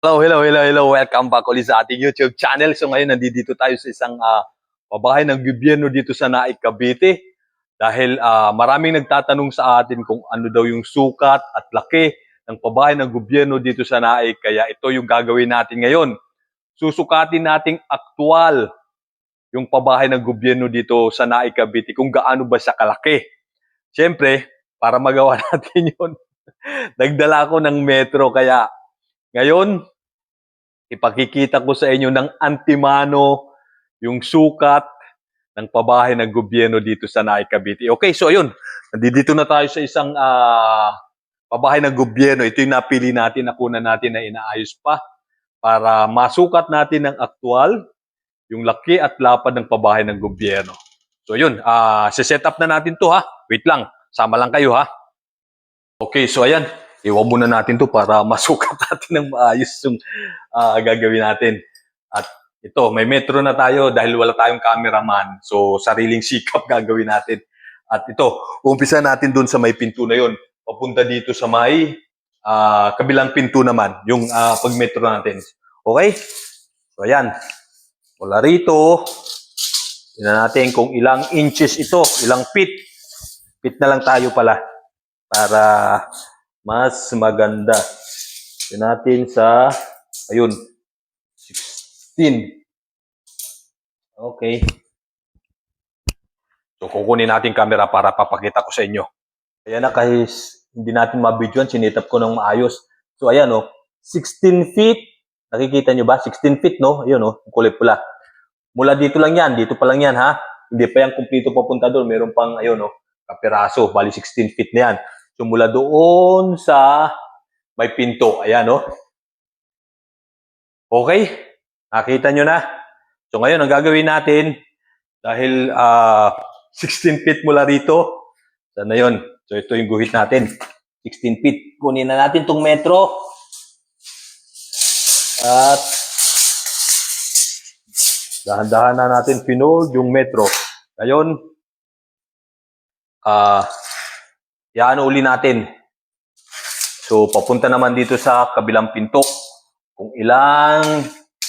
Hello. Welcome back ulit sa ating YouTube channel. So ngayon, nandito tayo sa isang pabahay ng gobyerno dito sa Naik, Cavite. Dahil maraming nagtatanong sa atin kung ano daw yung sukat at laki ng pabahay ng gobyerno dito sa Naik. Kaya ito yung gagawin natin ngayon. Susukatin nating aktual yung pabahay ng gobyerno dito sa Naik, Cavite kung gaano ba siya kalaki. Siyempre, para magawa natin yun, nagdala ko ng metro. Kaya ngayon, ipakikita ko sa inyo ng antimano yung sukat ng pabahay ng gobyerno dito sa Naik, Cavite. Okay, so ayun, nandito na tayo sa isang pabahay ng gobyerno. Ito yung napili natin, nakunan natin na inaayos pa para masukat natin ng aktual yung laki at lapad ng pabahay ng gobyerno. So yun, set up na natin to ha. Wait lang, sama lang kayo ha. Okay, so ayan, iwan muna natin to para masukat natin ng maayos yung gagawin natin. At ito, may metro na tayo dahil wala tayong cameraman. So, sariling sikap gagawin natin. At ito, umpisa natin dun sa may pinto na yon. Papunta dito sa may kabilang pinto naman, yung pag-metro natin. Okay? So, ayan. Wala rito. Tingnan natin kung ilang inches ito, ilang feet. Feet na lang tayo pala para mas maganda. Tingnan natin sa, ayun, 16. Okay. So, kukunin natin camera para papakita ko sa inyo. Ayan na, kahit hindi natin mabidyoan, sinitap ko ng maayos. So, ayan o, 16 feet. Nakikita nyo ba? 16 feet, no? Ayun o, kulay pula. Mula dito lang yan. Dito pa lang yan, ha? Hindi pa yan kumplito papunta doon. Meron pang, ayun o, kapiraso. Bali, 16 feet na yan. So, mula doon sa may pinto. Ayan o. Okay? Nakita nyo na? So ngayon, ang gagawin natin, dahil 16 feet mula rito, sana yun. So ito yung guhit natin. 16 feet. Kunin na natin itong metro. At dahan-dahan na natin pinold yung metro. Ngayon, yaano uli natin. So papunta naman dito sa kabilang pinto. Kung ilang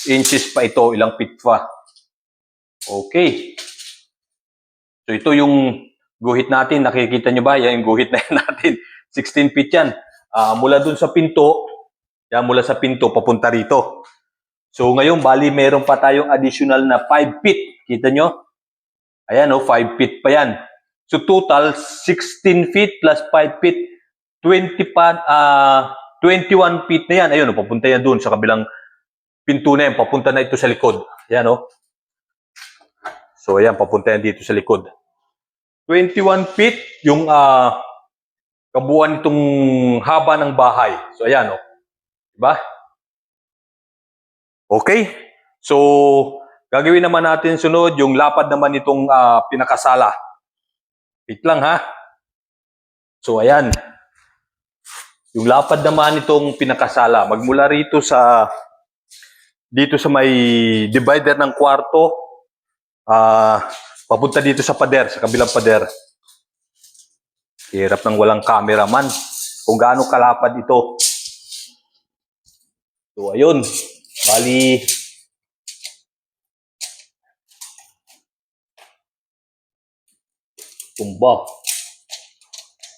inches pa ito, ilang feet pa. Okay. So ito yung guhit natin. Nakikita nyo ba? Yan yung guhit na yan natin. 16 feet yan. Mula dun sa pinto, yan, mula sa pinto, papunta rito. So ngayon, bali, meron pa tayong additional na 5 feet. Kita nyo? Ayan, 5 feet pa yan. So total, 16 feet plus 5 feet, 21 feet na yan. Ayun, papunta yan dun sa kabilang pinto na yan. Papunta na ito sa likod. Ayan, So, ayan, papunta yan dito sa likod. 21 feet yung kabuuan nitong haba ng bahay. So, ayan, Diba? Okay? So, gagawin naman natin sunod yung lapad naman itong pinakasala. Wait lang, ha? So, ayan. Yung lapad naman itong pinakasala. Magmula rito dito sa may divider ng kwarto, papunta dito sa pader, sa kabilang pader. Hirap ng walang cameraman kung gaano kalapad ito. So, ayun. Bali, tumba.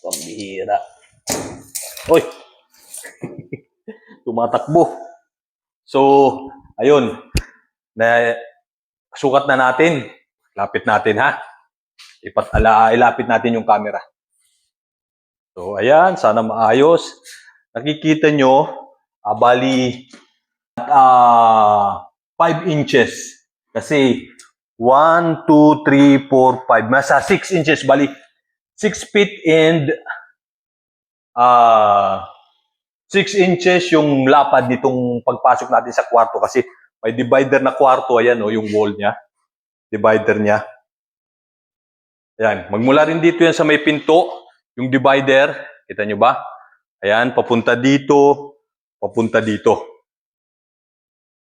Pambihira. Oy! Tumatakbo. So, ayun. Sukat na natin. Lapit natin, ha? Ilapit natin yung camera. So, ayan. Sana maayos. Nakikita nyo, bali, 5 inches. Kasi, 1, 2, 3, 4, 5. Nasa 6 inches. Bali, 6 feet and 6 inches yung lapad nitong pagpasok natin sa kwarto. Kasi, may divider na kwarto. Ayan, yung wall niya. Divider niya. Ayan. Magmula rin dito yan sa may pinto. Yung divider. Kita nyo ba? Ayan. Papunta dito. Papunta dito.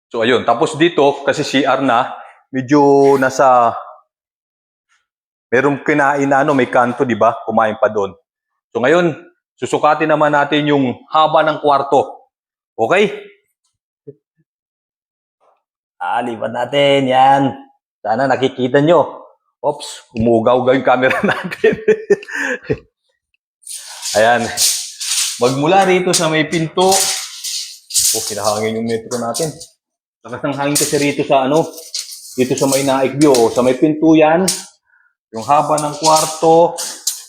So, ayun. Tapos dito, kasi CR na, medyo nasa, merong kinain na may kanto, di ba? Kumain pa doon. So, ngayon, susukatin naman natin yung haba ng kwarto. Okay? Lipat natin. Yan. Sana nakikita nyo. Oops, umugaw-gaw yung camera natin. Ayan. Magmula rito sa may pinto. Kinahangin yung metro natin. Lakas ng hangin kasi rito sa dito sa may Naik View. Sa may pinto yan. Yung haba ng kwarto.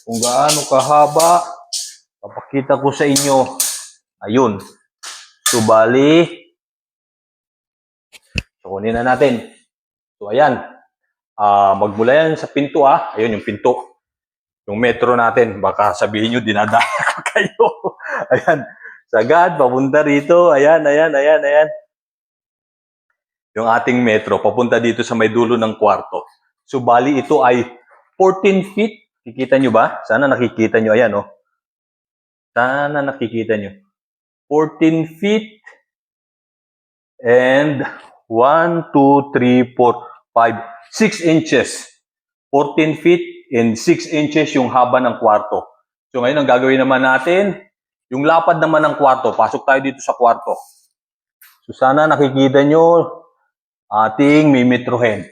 Kung gaano kahaba. Papakita ko sa inyo. Ayun. So, bali. So, kunin na natin. So, ayan. Magmula yan sa pinto, Ayun, yung pinto. Yung metro natin. Baka sabihin nyo, dinadaya ko kayo. Ayan. Sagad, papunta rito. Ayan. Yung ating metro, papunta dito sa may dulo ng kwarto. So, bali, ito ay 14 feet. Kikita nyo ba? Sana nakikita nyo. Ayan, Sana nakikita nyo. 14 feet and 1, 2, 3, 4, 5, 6 inches. 14 feet and 6 inches yung haba ng kwarto. So, ngayon, ang gagawin naman natin, yung lapad naman ng kwarto. Pasok tayo dito sa kwarto. So, sana nakikita nyo ating mimetrohin.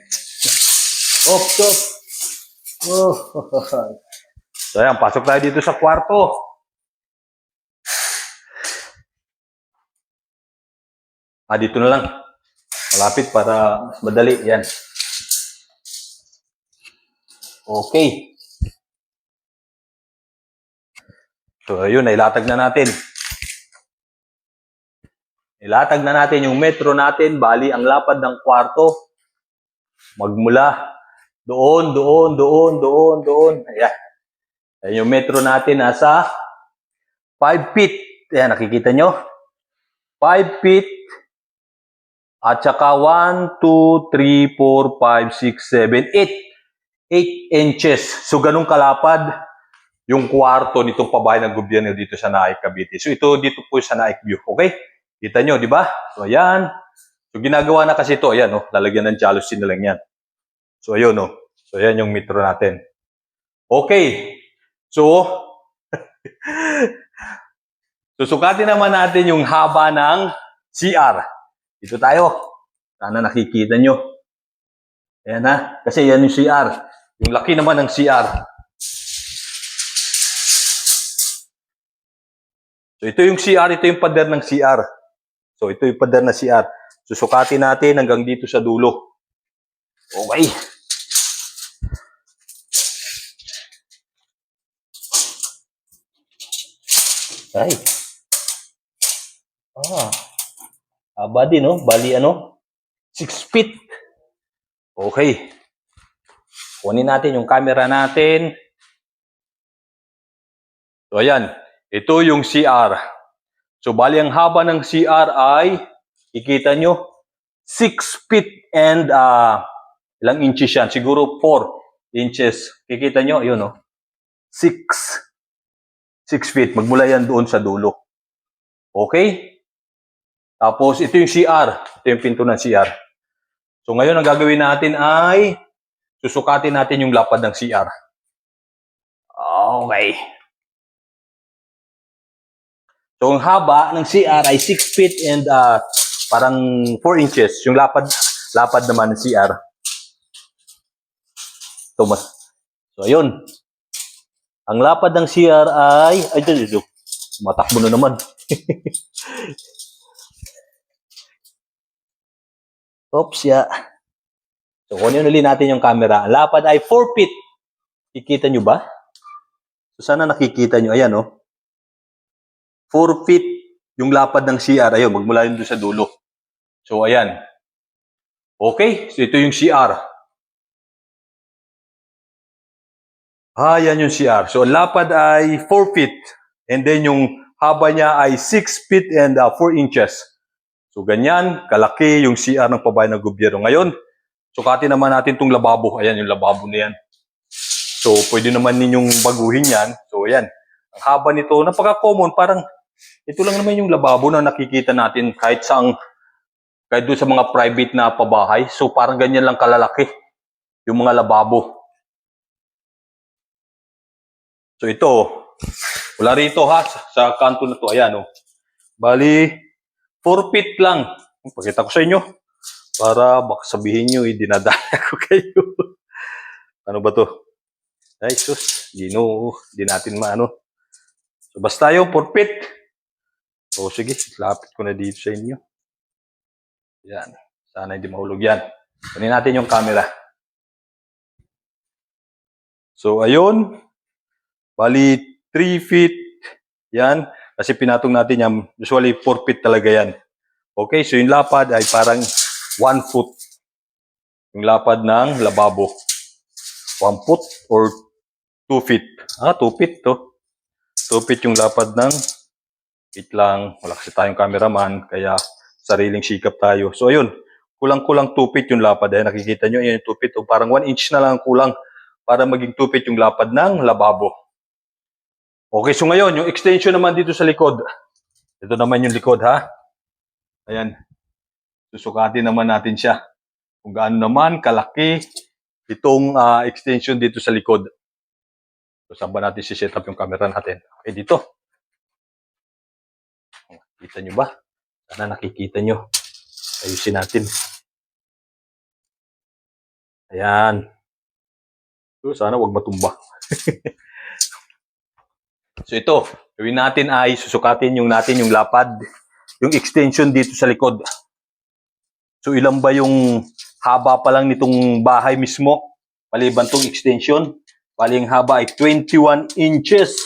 Stop. So, ayan, pasok tayo dito sa kwarto. Dito na lang. Malapit para madali. Yan. Okay. So, ayun, nailatag na natin. Ilatag na natin yung metro natin. Bali, ang lapad ng kwarto. Magmula. Doon. Ayan. Ayan yung metro natin nasa 5 feet. Ayan, nakikita nyo? 5 feet. At saka 1, 2, 3, 4, 5, 6, 7, 8 inches. So, ganun kalapad yung kwarto nitong pabahay ng gobyerno dito sa Naik, Cavite. So, ito dito po sa Naik View. Okay? Kita nyo, di ba? So, ayan. So, ginagawa na kasi ito. Ayan, lalagyan ng jealousy na lang yan. So, ayun, So, ayan yung metro natin. Okay. So, susukatin naman natin yung haba ng CR. Dito tayo. Sana nakikita nyo. Ayan kasi yan yung CR. Yung laki naman ng CR. So, ito yung CR. Ito yung pader ng CR. So, ito yung pader na CR. Susukatin natin hanggang dito sa dulo. Okay. Ay. Haba din, Bali, 6 feet. Okay. Kunin natin yung camera natin. So, ayan. Ito yung CR. So, bali, ang haba ng CR ay, ikita nyo, 6 feet and ilang inches yan? Siguro 4 inches. Kikita nyo, yun, 6 feet. Magmula yan doon sa dulo. Okay? Tapos, ito yung CR. Ito yung pinto ng CR. So, ngayon, ang gagawin natin ay susukatin natin yung lapad ng CR. Okay. So, ang haba ng CR ay 6 feet and parang 4 inches. Yung lapad naman ng CR. So, ayun. Ang lapad ng CR ay dito. Matakbo na naman. Oops, So, kunin ulit natin yung camera. Ang lapad ay 4 feet. Kikita nyo ba? So, sana nakikita nyo. Ayan, 4 feet yung lapad ng CR. Ayun, magmula yun doon sa dulo. So, ayan. Okay, so ito yung CR. Yan yung CR. So, ang lapad ay 4 feet. And then, yung haba niya ay 6 feet and 4 inches. So, ganyan, kalaki yung CR ng pabahay ng gobyerno. Ngayon, sukatin naman natin itong lababo. Ayan, yung lababo na yan. So, pwede naman ninyong baguhin yan. So, ayan. Ang haba nito, napaka-common. Parang, ito lang naman yung lababo na nakikita natin kahit doon sa mga private na pabahay. So, parang ganyan lang kalalaki yung mga lababo. So, ito, wala rito sa kanto na to. Ayan, Bali, 4 feet lang. Pakita ko sa inyo. Para baka sabihin nyo, dinadaya ko kayo. Ano ba to? Ay, sus. Ginoo. Di natin maano. So, basta yung purpit. O, sige. Lapit ko na dito sa inyo. Yan. Sana hindi mahulog yan. Kunin natin yung camera. So, ayun. Bali, 3 feet. Yan. Kasi pinatong natin yan. Usually, 4 feet talaga yan. Okay, so yung lapad ay parang 1 foot. Yung lapad ng lababo. 1 foot or 2 feet. 2 feet to. 2 feet yung lapad ng, wait lang, wala kasi tayong cameraman, kaya sariling sikap tayo. So ayun, kulang-kulang 2 feet yung lapad. Ayan, nakikita nyo, yan yung 2 feet. O, parang 1 inch na lang kulang para maging 2 feet yung lapad ng lababo. Okay, so ngayon, yung extension naman dito sa likod. Ito naman yung likod, ha? Ayan. Susukatin naman natin siya. Kung gaano naman kalaki itong extension dito sa likod. So, saan ba natin si-set up yung camera natin? Okay, dito. Kita nyo ba? Sana nakikita nyo. Ayusin natin. Ayan. So, sana wag matumba. So, ito. Gawin natin ay susukatin yung lapad. Yung extension dito sa likod. So, ilan ba yung haba pa lang nitong bahay mismo? Maliban tong extension. Bali, yung haba ay 21 inches.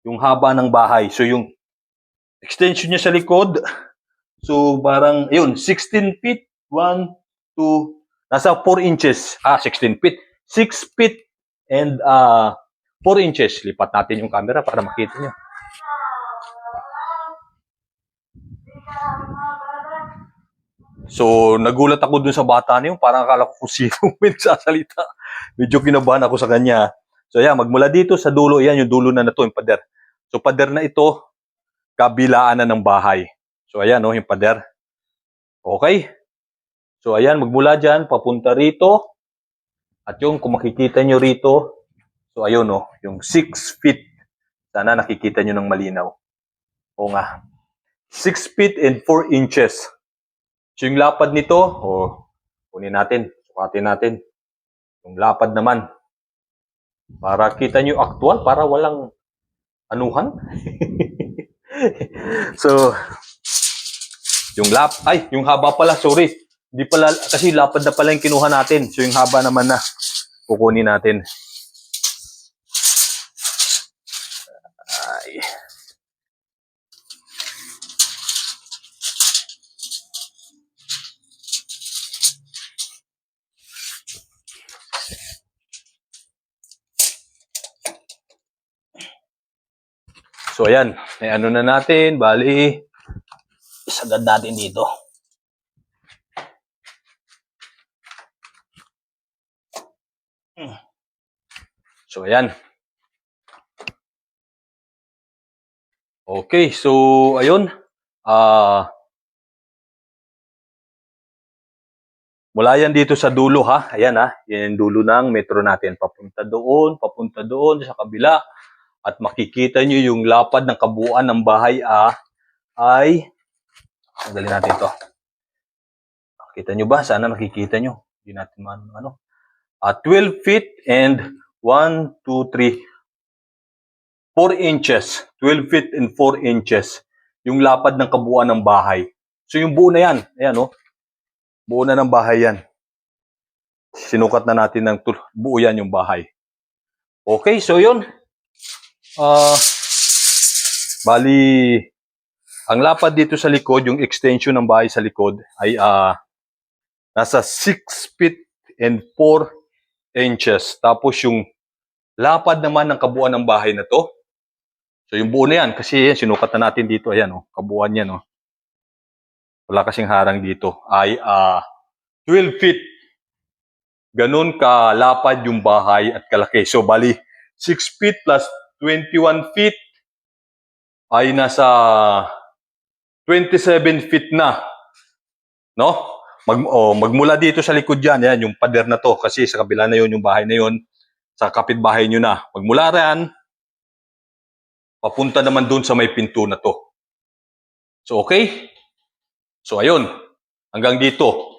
Yung haba ng bahay. So, yung extension niya sa likod, so parang, yun, 16 feet, 1, 2, nasa 4 inches. 16 feet. 6 feet and 4 inches. Lipat natin yung camera para makita nyo. So, nagulat ako dun sa bata niyo. Parang akala ko kung sino may nagsasalita. Medyo kinabahan ako sa kanya. So, yan, magmula dito sa dulo, yan yung dulo na to, yung pader. So, pader na ito, kabilaan na ng bahay. So, ayan, yung pader. Okay? So, ayan, magmula dyan, papunta rito. At yung, kung makikita nyo rito, so, ayun, yung 6 feet. Sana nakikita nyo ng malinaw. O nga. 6 feet and 4 inches. So, yung lapad nito, kunin natin, sukatin natin. Yung lapad naman. Para kita nyo actual, para walang anuhan. So, yung haba pala, sorry. Hindi pala, kasi lapad na pala yung kinuha natin. So, yung haba naman na kukunin natin. Ay. So, ayan. May ano na natin. Bali, isagad natin dito. So, ayan. Okay, so, ayun. Mula yan dito sa dulo, ha? Ayan, ha? Yan yung dulo ng metro natin. Papunta doon sa kabila. At makikita nyo yung lapad ng kabuuan ng bahay, ay, tanggalin natin ito. Kita nyo ba? Sana nakikita nyo. Hindi natin ano. 12 feet and 1, 2, 3, 4 inches. 12 feet and 4 inches. Yung lapad ng kabuuan ng bahay. So yung buo na yan. Ayan, buo na ng bahay yan. Sinukat na natin ng buo yan yung bahay. Okay, so yun. Bali, ang lapad dito sa likod, yung extension ng bahay sa likod, ay nasa 6 feet and 4 inches. Tapos yung lapad naman ng kabuuan ng bahay na to, so yung buo na yan, kasi yan, sinukat na natin dito, ayan, kabuuan yan, wala kasing harang dito, ay 12 feet. Ganun kalapad yung bahay at kalaki. So, bali, 6 feet plus 21 feet ay nasa 27 feet na. No? Magmula dito sa likod yan, yan, yung pader na to, kasi sa kabila na yun, yung bahay na yun, sa kapitbahay nyo na. Magmula riyan, papunta naman dun sa may pinto na to. So, okay? So, ayun. Hanggang dito.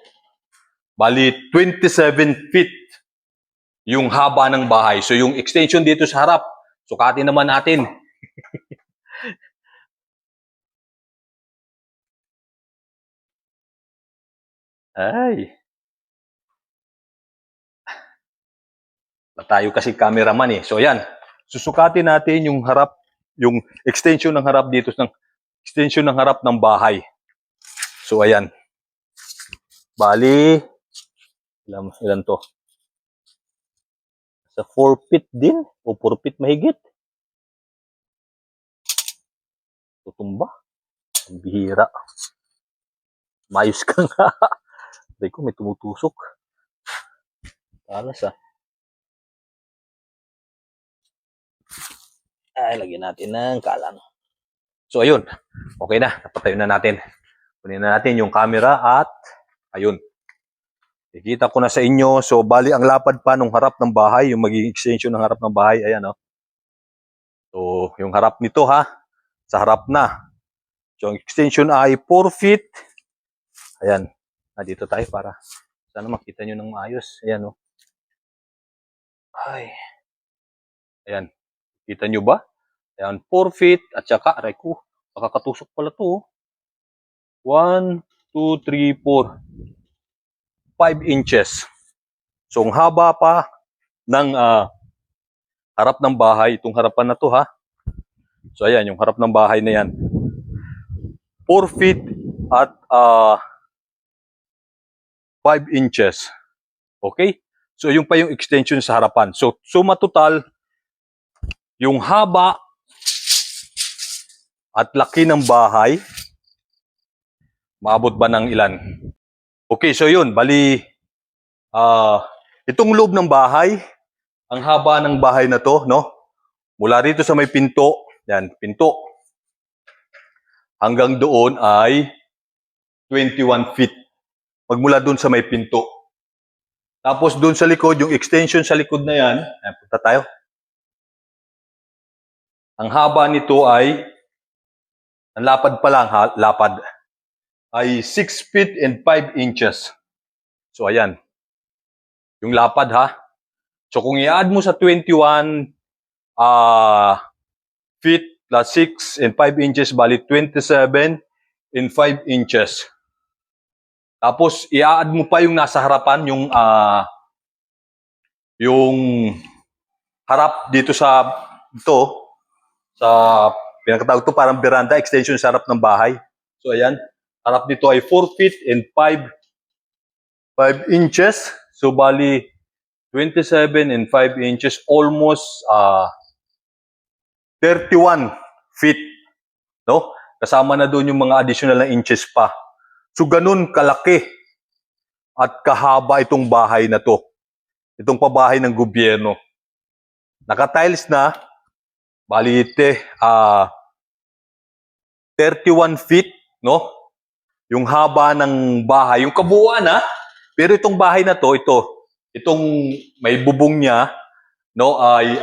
Bali, 27 feet yung haba ng bahay. So, yung extension dito sa harap, sukatin naman natin. Ay, tayo kasi cameraman eh. So, yan. Susukatin natin yung harap, yung extension ng harap dito, ng extension ng harap ng bahay. So, ayan. Bali, ilan to? Sa 4 feet din? O 4 feet mahigit? Tutumba. Ang bihira. Mayos ka nga. Hindi ko, may tumutusok. Alas ah. Ay, lagyan natin ng kalan. So, ayun. Okay na. Napatayo na natin. Kunin na natin yung camera at ayun. Ikita ko na sa inyo. So, bali ang lapad pa nung harap ng bahay, yung magiging extension ng harap ng bahay. Ayan, oh. So, yung harap nito ha. Sa harap na. So, ang extension ay 4 feet. Ayan. Dito tayo para sana makita nyo ng maayos. Ayan, oh. Ay. Ayan. Kita nyo ba? Ayan, 4 feet. At saka, aray ko, makakatusok pala to. 1, 2, 3, 4. 5 inches. So, ang haba pa ng harap ng bahay. Itong harapan na to, ha? So, ayan, yung harap ng bahay na yan. 4 feet at 5 inches. Okay? So, yung pa yung extension sa harapan. So, suma total, yung haba at laki ng bahay, maabot ba ng ilan? Okay, so yun, bali, itong loob ng bahay, ang haba ng bahay na to, no? Mula rito sa may pinto, yan, pinto, hanggang doon ay 21 feet. Magmula doon sa may pinto. Tapos doon sa likod, yung extension sa likod na yan, ayan, punta tayo. Ang haba nito ay, ang lapad pa lang, ha, lapad, ay 6 feet and 5 inches. So, ayan. Yung lapad, ha. So, kung i-add mo sa 21 feet plus 6 and 5 inches, bali 27 and 5 inches. Tapos, i-add mo pa yung nasa harapan, yung harap dito sa ito, sa pinakatawag ito parang veranda, extension sa harap ng bahay. So, ayan. Harap dito ay 4 feet and 5 inches. So, bali, 27 and 5 inches, almost 31 feet. No? Kasama na doon yung mga additional na inches pa. So, ganun kalaki at kahaba itong bahay na to. Itong pabahay ng gobyerno. Naka-tiles na, bali, 31 feet, no? Yung haba ng bahay, yung kabuuan, ha? Pero itong bahay na to, itong may bubong niya, no, ay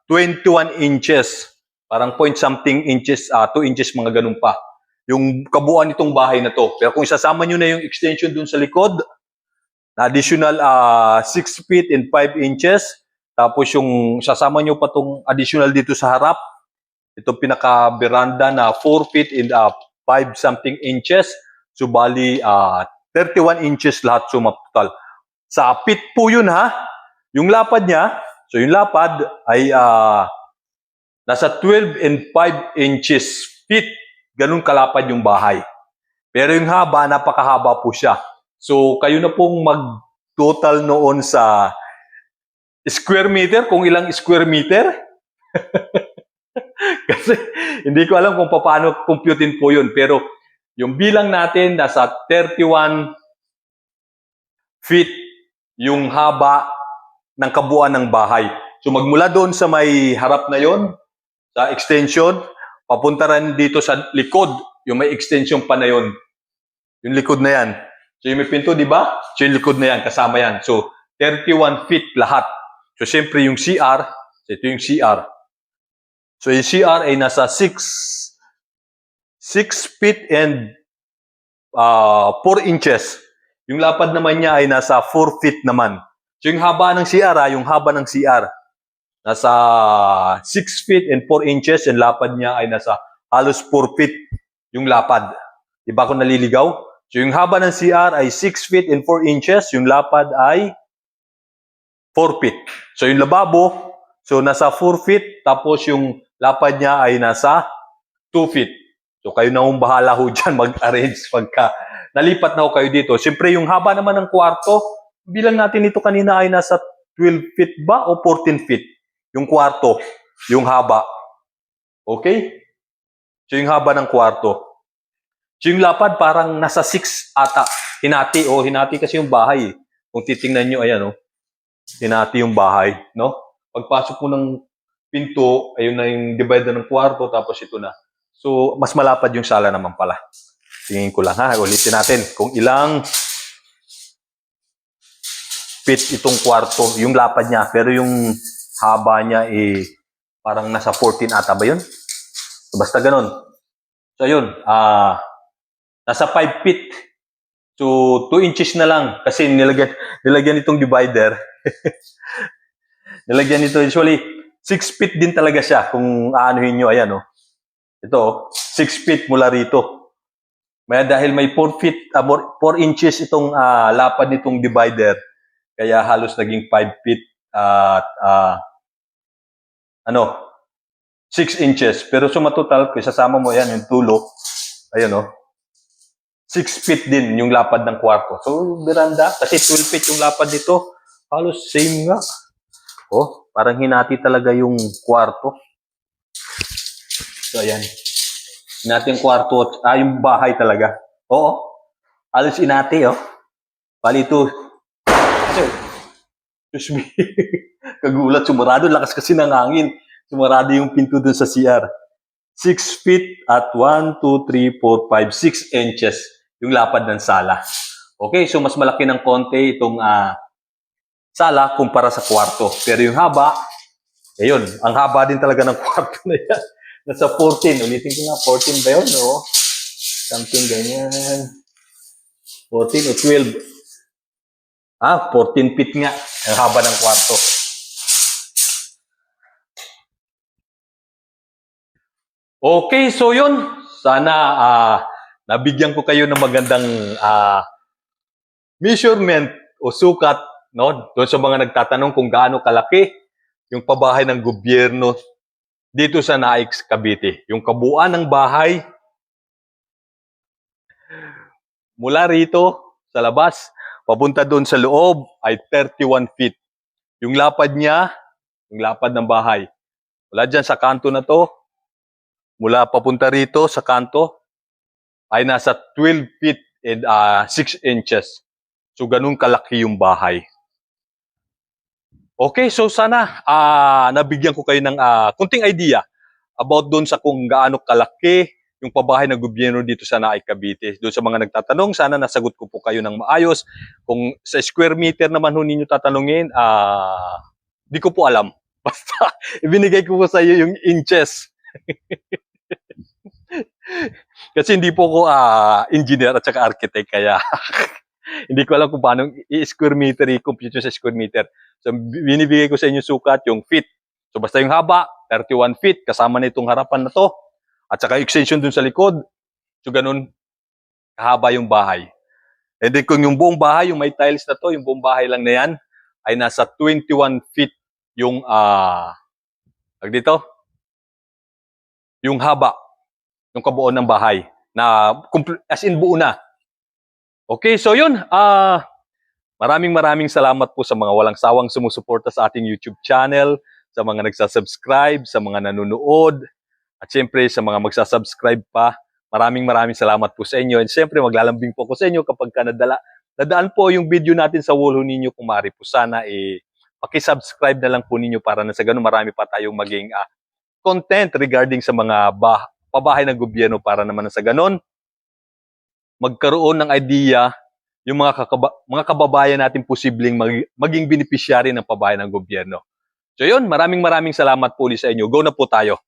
21 inches. Parang point something inches, 2 inches, mga ganun pa. Yung kabuuan nitong bahay na to. Pero kung isasama nyo na yung extension dun sa likod, na additional 6 feet and 5 inches, tapos yung sasama nyo pa tong additional dito sa harap, itong pinaka-veranda na 4 feet and 5 something inches, so bali 31 inches lahat sumatotal. Sa feet po yun, ha. Yung lapad niya, so yung lapad ay nasa 12 and 5 inches feet. Ganun kalapad yung bahay. Pero yung haba, napakahaba po siya. So kayo na pong mag-total noon sa square meter, kung ilang square meter. Kasi hindi ko alam kung paano computein po yun. Pero yung bilang natin, nasa 31 feet yung haba ng kabuuan ng bahay. So magmula doon sa may harap na yon, sa extension, papunta rin dito sa likod, yung may extension pa na yon. Yung likod na yan. So yung may pinto, di ba? So yung likod na yan, kasama yan. So 31 feet lahat. So siyempre yung CR, so ito yung CR. So yung CR ay nasa 6 feet and 4 inches. Yung lapad naman niya ay nasa 4 feet naman. So yung haba ng CR, yung haba ng CR, nasa 6 feet and 4 inches. Yung lapad niya ay nasa halos 4 feet yung lapad. Diba ako naliligaw? So yung haba ng CR ay 6 feet and 4 inches. Yung lapad ay 4 feet. So yung lababo, so nasa 4 feet. Tapos yung lapad niya ay nasa 2 feet. So kayo na hong bahala ho dyan mag-arrange pagka nalipat na ho kayo dito. Siyempre yung haba naman ng kwarto, bilang natin ito kanina ay nasa 12 feet ba o 14 feet? Yung kwarto, yung haba. Okay? So yung haba ng kwarto. So yung lapad parang nasa 6 ata. Hinati kasi yung bahay. Kung titingnan nyo, ayan hinati yung bahay. No? Pagpasok mo ng pinto, ayun na yung divider ng kwarto, tapos ito na. So, mas malapad yung sala naman pala. Tingin ko lang ha. Ulitin natin kung ilang feet itong kwarto. Yung lapad niya. Pero yung haba niya parang nasa 14 ata ba yun? So, basta ganun. So, yun. Nasa 5 feet. So, 2 inches na lang. Kasi nilagyan itong divider. Nilagyan ito. Usually, 6 feet din talaga siya. Kung aanuhin nyo, ayan Ito, 6 feet mula rito. Dahil may 4 feet, 4 inches itong lapad nitong divider, kaya halos naging 5 feet at 6 inches. Pero sumatotal, kung isasama mo yan, yung tulo, ayan 6 feet din yung lapad ng kwarto. So, veranda, kasi 12 feet yung lapad nito, halos same nga. Parang hinati talaga yung kwarto. So, ayan. Inati yung kwarto, yung bahay talaga. Oo. Alos inati, Bali ito. Excuse me. Kagulat, sumarado. Lakas kasi ng hangin. Sumarado yung pinto dun sa CR. 6 feet at 1, 2, 3, 4, 5, 6 inches yung lapad ng sala. Okay, so mas malaki ng konti itong sala kumpara sa kwarto. Pero yung haba, ayun, ang haba din talaga ng kwarto na yan. Nasa 14. Ulitin ko nga, 14 ba yun, Something ganyan. 14 o 12. 14 feet nga. Ang haba ng kwarto. Okay, so yun. Sana nabigyan ko kayo ng magandang measurement o sukat, doon sa mga nagtatanong kung gaano kalaki yung pabahay ng gobyerno dito sa Naik, Cavite. Yung kabuuan ng bahay mula rito sa labas, papunta doon sa loob ay 31 feet. Yung lapad niya, yung lapad ng bahay, mula dyan sa kanto na to, mula papunta rito sa kanto, ay nasa 12 feet and 6 inches. So, ganun kalaki yung bahay. Okay, so sana nabigyan ko kayo ng kunting idea about doon sa kung gaano kalaki yung pabahay ng gobyerno dito sa Naik, Cavite. Doon sa mga nagtatanong, sana nasagot ko po kayo ng maayos. Kung sa square meter naman ho ninyo tatanungin, di ko po alam. Basta, ibinigay ko po sa iyo yung inches. Kasi hindi po ko engineer at saka architect, kaya hindi ko alam kung paano i-square meter, i-compute sa square meter. So, binibigay ko sa inyo sukat yung feet. So, basta yung haba, 31 feet, kasama na itong harapan na to. At saka extension dun sa likod. So, ganun, kahaba yung bahay. And then, kung yung buong bahay, yung may tiles na to, yung buong bahay lang na yan, ay nasa 21 feet yung, dito, yung haba, yung kabuuan ng bahay. Na, as in buo na. Okay, so yun, maraming salamat po sa mga walang sawang sumusuporta sa ating YouTube channel, sa mga nagsasubscribe, sa mga nanonood, at siyempre sa mga magsasubscribe pa. Maraming salamat po sa inyo. And siyempre maglalambing po ko sa inyo kapag nadaan po yung video natin sa wall ninyo, kung maaari po sana paki-subscribe na lang po ninyo para na sa ganun marami pa tayong maging content regarding sa mga pabahay ng gobyerno, para naman sa ganun magkaroon ng idea yung mga kababayan natin posibleng maging beneficiary ng pabahay ng gobyerno. So yun, maraming salamat po ulit sa inyo. Go na po tayo.